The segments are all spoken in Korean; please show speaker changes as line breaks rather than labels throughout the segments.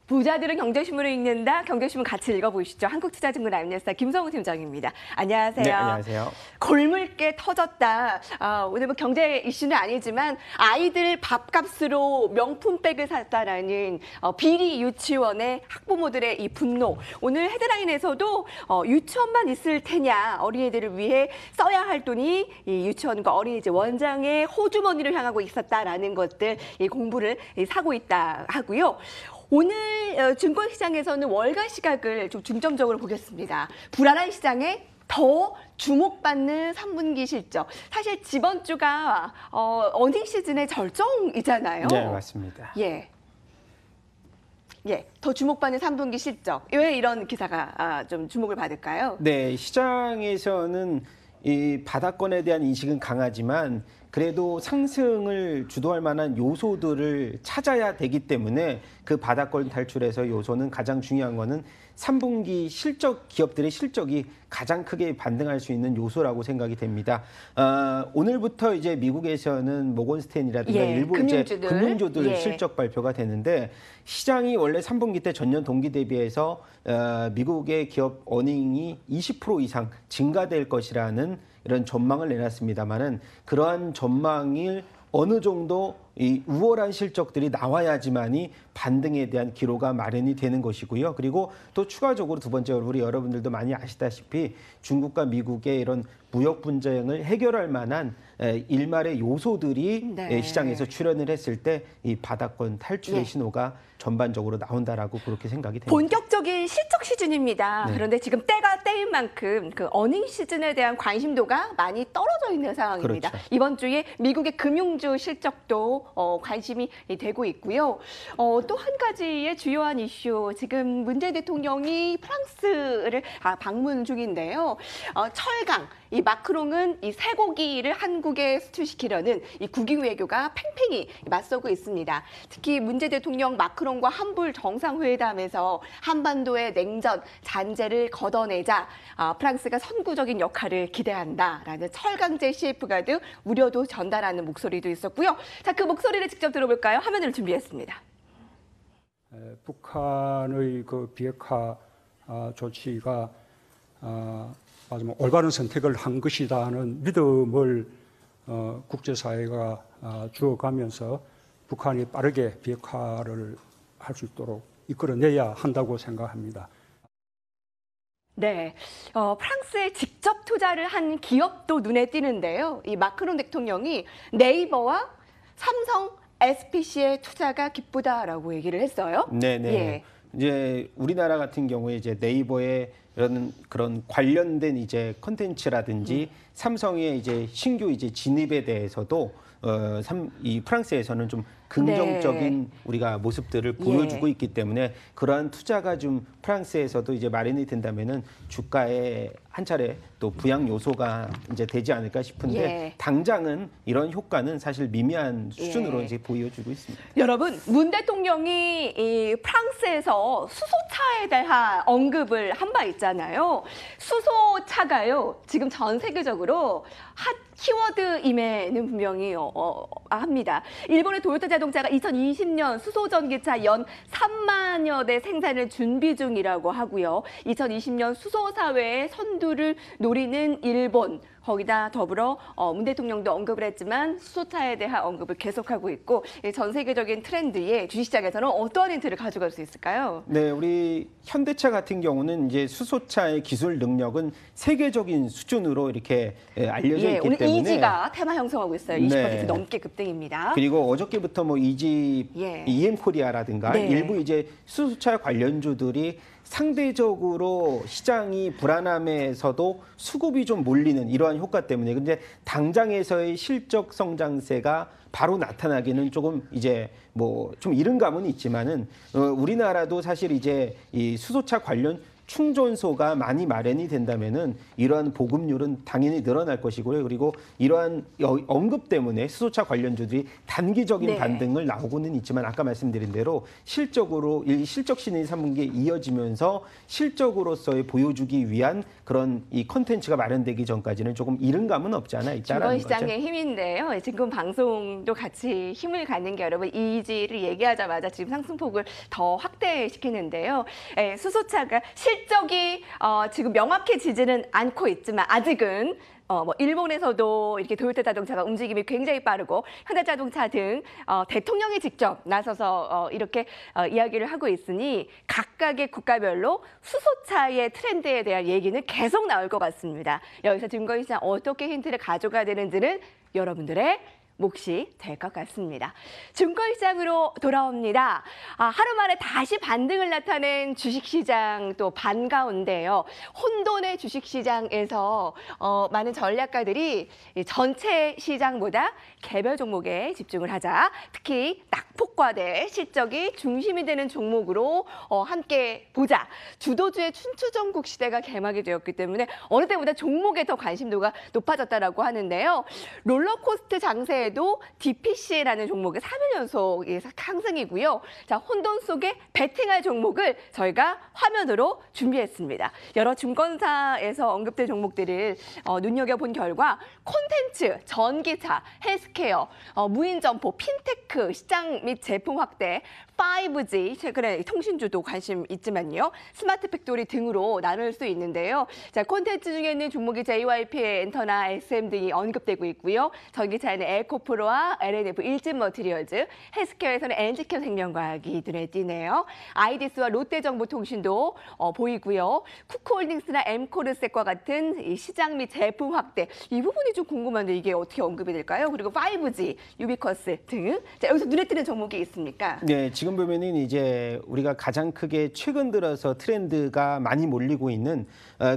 부자들은 경제신문을 읽는다. 경제신문 같이 읽어보시죠. 한국투자증권 알려사 김성우 팀장입니다. 안녕하세요.
네, 안녕하세요.
골물게 터졌다. 오늘 뭐 경제 이슈는 아니지만 아이들 밥값으로 명품백을 샀다라는 비리 유치원의 학부모들의 이 분노. 오늘 헤드라인에서도 유치원만 있을 테냐. 어린이들을 위해 써야 할 돈이 이 유치원과 어린이집 원장의 호주머니를 향하고 있었다라는 것들 이 공부를 사고 있다 하고요. 오늘 증권시장에서는 월가 시각을 좀 중점적으로 보겠습니다. 불안한 시장에 더 주목받는 3분기 실적. 사실 이번 주가 어닝 시즌의 절정이잖아요.
네, 맞습니다.
예, 더 주목받는 3분기 실적. 왜 이런 기사가 좀 주목을 받을까요?
네, 시장에서는 이 바닥권에 대한 인식은 강하지만 그래도 상승을 주도할 만한 요소들을 찾아야 되기 때문에 그 바닥권 탈출에서 요소는 가장 중요한 거는 3분기 실적, 기업들의 실적이 가장 크게 반등할 수 있는 요소라고 생각이 됩니다. 오늘부터 이제 미국에서는 모건스탠이라든가 일부 금융주들 실적 발표가 되는데 시장이 원래 3분기 때 전년 동기 대비해서 미국의 기업 어닝이 20% 이상 증가될 것이라는 이런 전망을 내놨습니다만은 그러한 전망을 어느 정도 이 우월한 실적들이 나와야지만이 반등에 대한 기로가 마련이 되는 것이고요. 그리고 또 추가적으로 두 번째로 우리 여러분들도 많이 아시다시피 중국과 미국의 이런 무역 분쟁을 해결할 만한 일말의 요소들이 시장에서 출현을 했을 때 이 바닥권 탈출의 신호가 전반적으로 나온다라고 그렇게 생각이 됩니다.
본격적인 실적 시즌입니다.
네.
그런데 지금 때가 때인 만큼 그 어닝 시즌에 대한 관심도가 많이 떨어져 있는 상황입니다.
그렇죠.
이번 주에 미국의 금융주 실적도 관심이 되고 있고요. 또 한 가지의 주요한 이슈, 지금 문재인 대통령이 프랑스를 방문 중인데요. 철강, 이 마크롱은 이 쇠고기를 한국에 수출시키려는 이 국익 외교가 팽팽히 맞서고 있습니다. 특히 문재인 대통령 마크롱과 한불 정상회담에서 한반도의 냉전, 잔재를 걷어내자 프랑스가 선구적인 역할을 기대한다라는 철강제 CF가드 우려도 전달하는 목소리도 있었고요. 자, 그 목소리를 직접 들어볼까요? 화면을 준비했습니다.
북한의 그 비핵화 조치가 마지막 올바른 선택을 한 것이다는 믿음을 국제사회가 주어가면서 북한이 빠르게 비핵화를 할 수 있도록 이끌어내야 한다고 생각합니다.
네, 프랑스에 직접 투자를 한 기업도 눈에 띄는데요. 이 마크롱 대통령이 네이버와 삼성, SPC의 투자가 기쁘다라고 얘기를 했어요.
네네.
예.
이제 우리나라 같은 경우에 이제 네이버의 이런 그런 관련된 이제 컨텐츠라든지 삼성의 이제 신규 이제 진입에 대해서도 이 프랑스에서는 좀 긍정적인 우리가 모습들을 보여주고 있기 때문에 그러한 투자가 좀 프랑스에서도 이제 마련이 된다면은 주가에 한 차례 또 부양 요소가 이제 되지 않을까 싶은데 당장은 이런 효과는 사실 미미한 수준으로 이제 보여주고 있습니다.
여러분, 문 대통령이 이 프랑스에서 수소차에 대한 언급을 한 바 있잖아요. 수소차가요, 지금 전 세계적으로 핫 키워드임에는 분명히 합니다. 일본의 도요타 자동차가 2020년 수소 전기차 연 3만여 대 생산을 준비 중이라고 하고요. 2020년 수소 사회의 선두를 노리는 일본, 거기다 더불어 문 대통령도 언급을 했지만 수소차에 대한 언급을 계속하고 있고 전 세계적인 트렌드에 주식시장에서는 어떠한 힌트를 가져갈 수 있을까요?
네, 우리 현대차 같은 경우는 이제 수소차의 기술 능력은 세계적인 수준으로 이렇게 알려져 있기
오늘
때문에
이지가 테마 형성하고 있어요. 20% 넘게 급등입니다.
그리고 어저께부터 뭐 이지 EM코리아라든가 일부 이제 수소차 관련주들이 상대적으로 시장이 불안함에서도 수급이 좀 몰리는 이러한 효과 때문에 근데 당장에서의 실적 성장세가 바로 나타나기는 조금 이제 뭐 좀 이른 감은 있지만은 우리나라도 사실 이제 이 수소차 관련 충전소가 많이 마련이 된다면은 이러한 보급률은 당연히 늘어날 것이고요. 그리고 이러한 언급 때문에 수소차 관련주들이 단기적인
네.
반등을 나오고는 있지만 아까 말씀드린 대로 실적으로 이 실적 신인이 3분기에 이어지면서 실적으로서의 보여주기 위한 그런 이 컨텐츠가 마련되기 전까지는 조금 이른 감은 없지 않아 있다라는 거죠.
증권시장의 힘인데요. 지금 방송도 같이 힘을 갖는 게 여러분 이지를 얘기하자마자 지금 상승폭을 더 확대시키는데요. 수소차가 실적이 지금 명확해지지는 않고 있지만 아직은 뭐 일본에서도 이렇게 도요타 자동차가 움직임이 굉장히 빠르고 현대자동차 등 대통령이 직접 나서서 이렇게 이야기를 하고 있으니 각각의 국가별로 수소차의 트렌드에 대한 얘기는 계속 나올 것 같습니다. 여기서 증권시장 어떻게 힌트를 가져가야 되는지는 여러분들의 몫이 될 것 같습니다. 증권시장으로 돌아옵니다. 하루 만에 다시 반등을 나타낸 주식시장 또 반가운데요. 혼돈의 주식시장에서 많은 전략가들이 전체 시장보다 개별 종목에 집중을 하자. 특히 낙폭과대 실적이 중심이 되는 종목으로 함께 보자. 주도주의 춘추전국 시대가 개막이 되었기 때문에 어느 때보다 종목에 더 관심도가 높아졌다라고 하는데요. 롤러코스터 장세에 도 DPC라는 종목의 3일 연속 상승이고요. 자, 혼돈 속에 베팅할 종목을 저희가 화면으로 준비했습니다. 여러 증권사에서 언급된 종목들을 눈여겨본 결과 콘텐츠, 전기차, 헬스케어, 무인점포, 핀테크, 시장 및 제품 확대, 5G, 최근에 통신주도 관심 있지만요. 스마트 팩토리 등으로 나눌 수 있는데요. 자, 콘텐츠 중에는 종목이 JYP의 엔터나 SM 등이 언급되고 있고요. 전기차에는 에코프로와 LNF, 일진머티리얼즈, 헬스케어에서는 NG케어 생명과학이 눈에 띄네요. 아이디스와 롯데정보통신도 보이고요. 쿠크홀딩스나 엠코르셋과 같은 이 시장 및 제품 확대, 이 부분이 좀 궁금한데 이게 어떻게 언급이 될까요? 그리고 5G, 유비커스 등. 자, 여기서 눈에 띄는 종목이 있습니까?
네, 지금 보면은 이제 우리가 가장 크게 최근 들어서 트렌드가 많이 몰리고 있는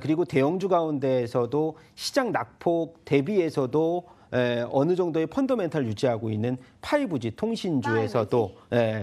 그리고 대형주 가운데에서도 시장 낙폭 대비해서도 어느 정도의 펀더멘탈 유지하고 있는 5G 통신주에서도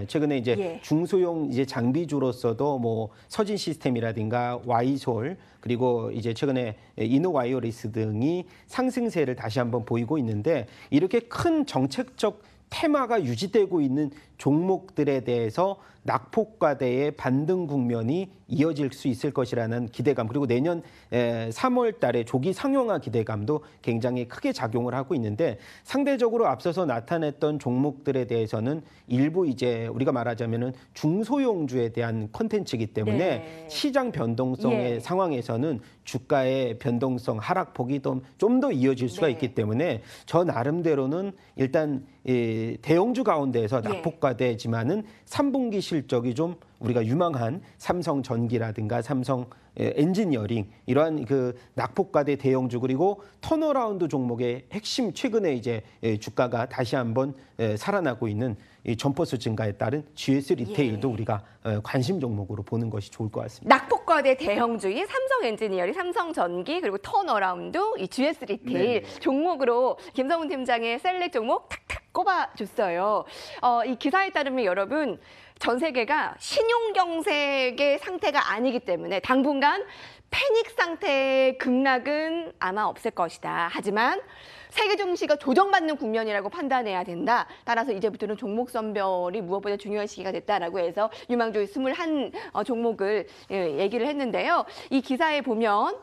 최근에 이제 중소형 이제 장비주로서도 뭐 서진 시스템이라든가 와이솔 그리고 이제 최근에 이노와이어리스 등이 상승세를 다시 한번 보이고 있는데 이렇게 큰 정책적 테마가 유지되고 있는 종목들에 대해서 낙폭과대의 반등 국면이 이어질 수 있을 것이라는 기대감 그리고 내년 3월 달에 조기 상용화 기대감도 굉장히 크게 작용을 하고 있는데 상대적으로 앞서서 나타냈던 종목들에 대해서는 일부 이제 우리가 말하자면은 중소형주에 대한 콘텐츠이기 때문에 시장 변동성의 상황에서는 주가의 변동성 하락폭이 좀 더 이어질 수가 있기 때문에 저 나름대로는 일단 대형주 가운데에서 낙폭과대지만은 3분기 실적이 좀 우리가 유망한 삼성전기라든가 삼성 엔지니어링 이러한 그 낙폭과대 대형주 그리고 턴어라운드 종목의 핵심 최근에 이제 주가가 다시 한번 살아나고 있는 이 점포수 증가에 따른 GS 리테일도 우리가 관심 종목으로 보는 것이 좋을 것 같습니다.
낙폭과대 대형주인 삼성 엔지니어링, 삼성전기 그리고 턴어라운드, 이 GS 리테일 종목으로 김성훈 팀장의 셀렉 종목 탁탁 꼽아줬어요. 이 기사에 따르면 여러분 전 세계가 신용경색의 상태가 아니기 때문에 당분간 패닉 상태의 급락은 아마 없을 것이다. 하지만 세계 증시가 조정받는 국면이라고 판단해야 된다. 따라서 이제부터는 종목 선별이 무엇보다 중요한 시기가 됐다라고 해서 유망주 21 종목을 얘기를 했는데요. 이 기사에 보면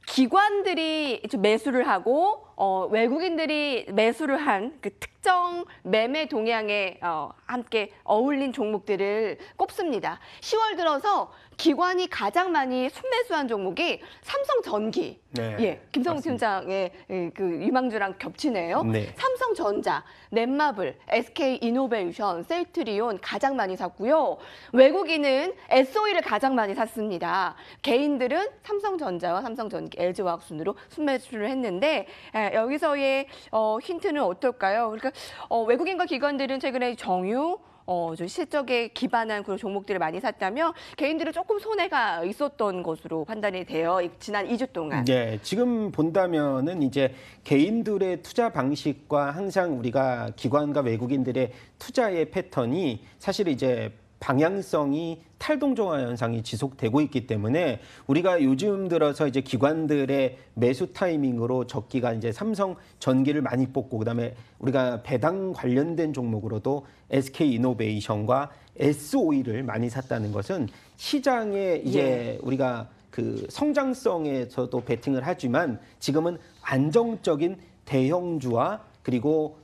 기관들이 매수를 하고 외국인들이 매수를 한 그 특정 매매 동향에 함께 어울린 종목들을 꼽습니다. 10월 들어서 기관이 가장 많이 순매수한 종목이 삼성전기. 김성훈 팀장의 그 유망주랑 겹치네요. 삼성전자, 넷마블, SK이노베이션, 셀트리온 가장 많이 샀고요. 외국인은 SOE를 가장 많이 샀습니다. 개인들은 삼성전자와 삼성전기, LG화학 순으로 순매수를 했는데 여기서의 힌트는 어떨까요? 그러니까 외국인과 기관들은 최근에 정유, 실적에 기반한 그런 종목들을 많이 샀다면 개인들은 조금 손해가 있었던 것으로 판단이 돼요. 지난 2주 동안.
네, 지금 본다면은 이제 개인들의 투자 방식과 항상 우리가 기관과 외국인들의 투자의 패턴이 사실 이제 방향성이 탈동종화 현상이 지속되고 있기 때문에 우리가 요즘 들어서 이제 기관들의 매수 타이밍으로 적기가 이제 삼성 전기를 많이 뽑고 그다음에 우리가 배당 관련된 종목으로도 SK 이노베이션과 S-OI를 많이 샀다는 것은 시장에 이제 우리가 그 성장성에서도 베팅을 하지만 지금은 안정적인 대형주와 그리고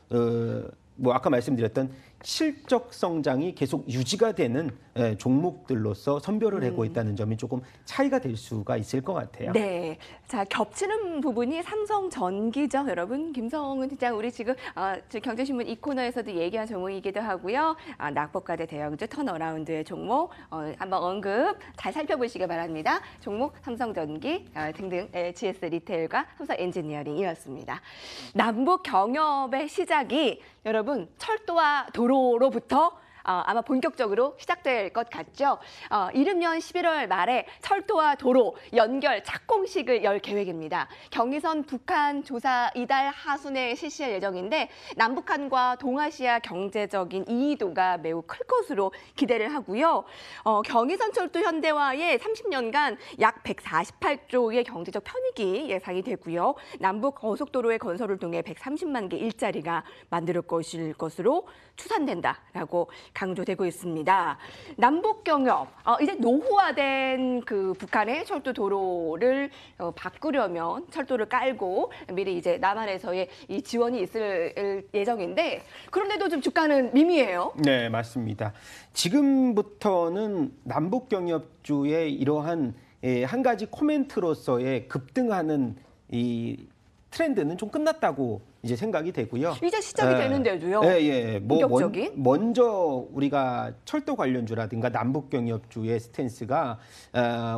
뭐 아까 말씀드렸던 실적 성장이 계속 유지가 되는 종목들로서 선별을 하고 있다는 점이 조금 차이가 될 수가 있을 것 같아요.
네. 자, 겹치는 부분이 삼성전기죠, 여러분. 김성은 팀장, 우리 지금 경제신문 이 코너에서도 얘기한 종목이기도 하고요. 낙폭과대 대형주 턴어라운드의 종목 한번 언급 잘 살펴보시기 바랍니다. 종목 삼성전기 등등 GS 리테일과 삼성 엔지니어링이었습니다. 남북 경협의 시작이 여러분 철도와 도로로부터 아마 본격적으로 시작될 것 같죠. 이르면 11월 말에 철도와 도로 연결 착공식을 열 계획입니다. 경의선 북한 조사 이달 하순에 실시할 예정인데 남북한과 동아시아 경제적인 이의도가 매우 클 것으로 기대를 하고요. 경의선 철도 현대화에 30년간 약 148조의 경제적 편익이 예상이 되고요. 남북 고속도로의 건설을 통해 130만 개 일자리가 만들 것일 것으로 추산된다라고 강조되고 있습니다. 남북 경협 이제 노후화된 그 북한의 철도 도로를 바꾸려면 철도를 깔고 미리 이제 남한에서의 이 지원이 있을 예정인데 그런데도 좀 주가는 미미해요.
네, 맞습니다. 지금부터는 남북 경협주의 이러한 한 가지 코멘트로서의 급등하는 이 트렌드는 좀 끝났다고 이제 생각이 되고요.
이제 시작이 되는데도요.
뭐
본격적인.
먼저 우리가 철도 관련주라든가 남북 경협주의 스탠스가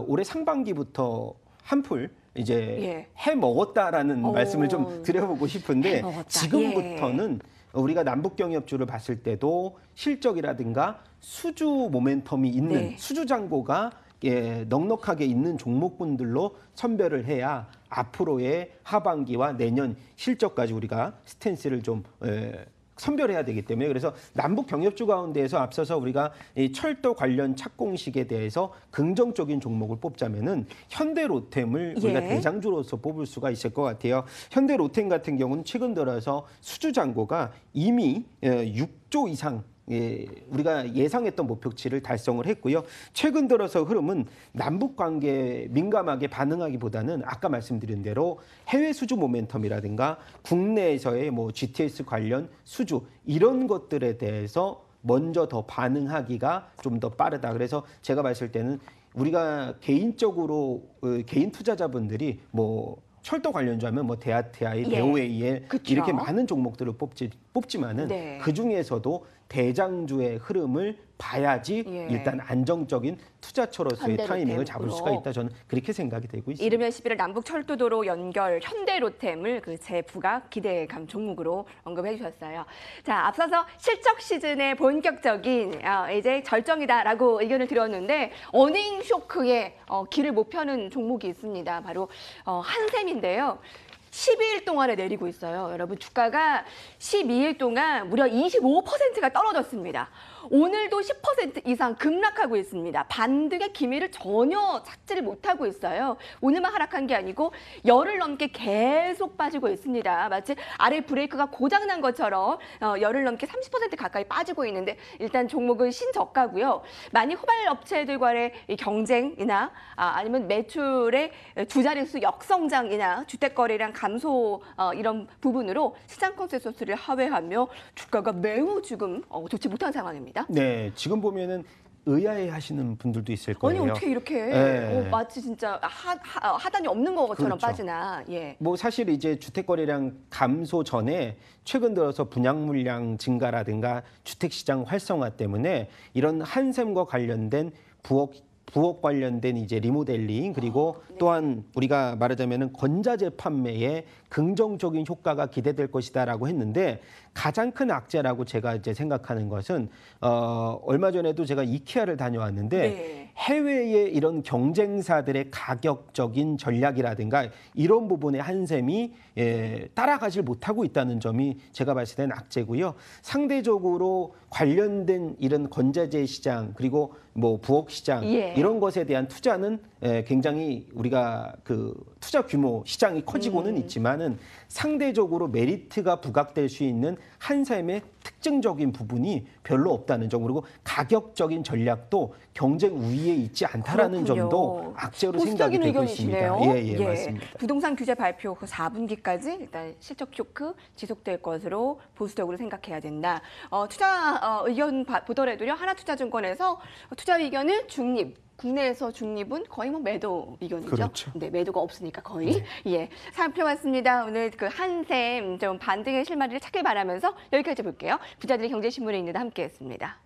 올해 상반기부터 한풀 이제 해 먹었다라는 말씀을 좀 드려보고 싶은데 지금부터는 우리가 남북 경협주를 봤을 때도 실적이라든가 수주 모멘텀이 있는 수주 잔고가 넉넉하게 있는 종목군들로 선별을 해야 앞으로의 하반기와 내년 실적까지 우리가 스탠스를 좀 선별해야 되기 때문에 그래서 남북 경협주 가운데에서 앞서서 우리가 이 철도 관련 착공식에 대해서 긍정적인 종목을 뽑자면은 현대로템을 우리가 대장주로서 뽑을 수가 있을 것 같아요. 현대로템 같은 경우는 최근 들어서 수주 잔고가 이미 6조 이상 우리가 예상했던 목표치를 달성을 했고요. 최근 들어서 흐름은 남북 관계에 민감하게 반응하기보다는 아까 말씀드린 대로 해외 수주 모멘텀이라든가 국내에서의 뭐 GTS 관련 수주 이런 것들에 대해서 먼저 더 반응하기가 좀 더 빠르다. 그래서 제가 봤을 때는 우리가 개인적으로 개인 투자자분들이 뭐 철도 관련주 하면 뭐 데아티아이, 데오에이엘 이렇게 많은 종목들을 뽑지만은 그 중에서도 대장주의 흐름을 봐야지 일단 안정적인 투자처로서의 타이밍을 잡을 수가 있다. 저는 그렇게 생각이 되고 있습니다.
이르면 11월 남북철도도로 연결 현대로템을 그 재부각 기대감 종목으로 언급해 주셨어요. 자, 앞서서 실적 시즌의 본격적인 이제 절정이다라고 의견을 드렸는데 어닝 쇼크에 길을 못 펴는 종목이 있습니다. 바로 한샘인데요. 12일 동안에 내리고 있어요. 여러분 주가가 12일 동안 무려 25%가 떨어졌습니다. 오늘도 10% 이상 급락하고 있습니다. 반등의 기미를 전혀 찾지를 못하고 있어요. 오늘만 하락한 게 아니고 열흘 넘게 계속 빠지고 있습니다. 마치 아래 브레이크가 고장난 것처럼 열흘 넘게 30% 가까이 빠지고 있는데 일단 종목은 신저가고요. 많이 후발 업체들과의 경쟁이나 아니면 매출의 두 자릿수 역성장이나 주택거래량 감소 이런 부분으로 시장 컨센서스를 하회하며 주가가 매우 지금 좋지 못한 상황입니다.
네, 지금 보면은 의아해 하시는 분들도 있을 거예요.
아니 어떻게 이렇게 마치 진짜 하단이 없는 것처럼 빠지나.
뭐 사실 이제 주택거래량 감소 전에 최근 들어서 분양 물량 증가라든가 주택시장 활성화 때문에 이런 한샘과 관련된 부업 부업 관련된 이제 리모델링 그리고 또한 우리가 말하자면은 건자재 판매에 긍정적인 효과가 기대될 것이다라고 했는데 가장 큰 악재라고 제가 이제 생각하는 것은 얼마 전에도 제가 이케아를 다녀왔는데
네.
해외의 이런 경쟁사들의 가격적인 전략이라든가 이런 부분에 한샘이 따라가질 못하고 있다는 점이 제가 봤을 때는 악재고요. 상대적으로 관련된 이런 건자재 시장 그리고 뭐 부엌 시장
예.
이런 것에 대한 투자는 굉장히 우리가 그 투자 규모 시장이 커지고는 있지만은 상대적으로 메리트가 부각될 수 있는 한샘의 특징적인 부분이 별로 없다는 점 그리고 가격적인 전략도 경쟁 우위에 있지 않다라는
그렇군요.
점도 악재로 생각이
보수적인
되고
의견이시네요.
있습니다. 예, 맞습니다.
부동산 규제 발표 그 4분기까지 일단 실적 쇼크 지속될 것으로 보수적으로 생각해야 된다. 투자 의견 보더라도요. 하나투자증권에서 투자 의견은 중립. 국내에서 중립은 거의 뭐 매도 의견이죠.
그렇죠.
네, 매도가 없으니까 거의. 예, 살펴봤습니다. 오늘 그 한샘 좀 반등의 실마리를 찾길 바라면서 여기까지 볼게요. 부자들의 경제신문에 있는 함께했습니다.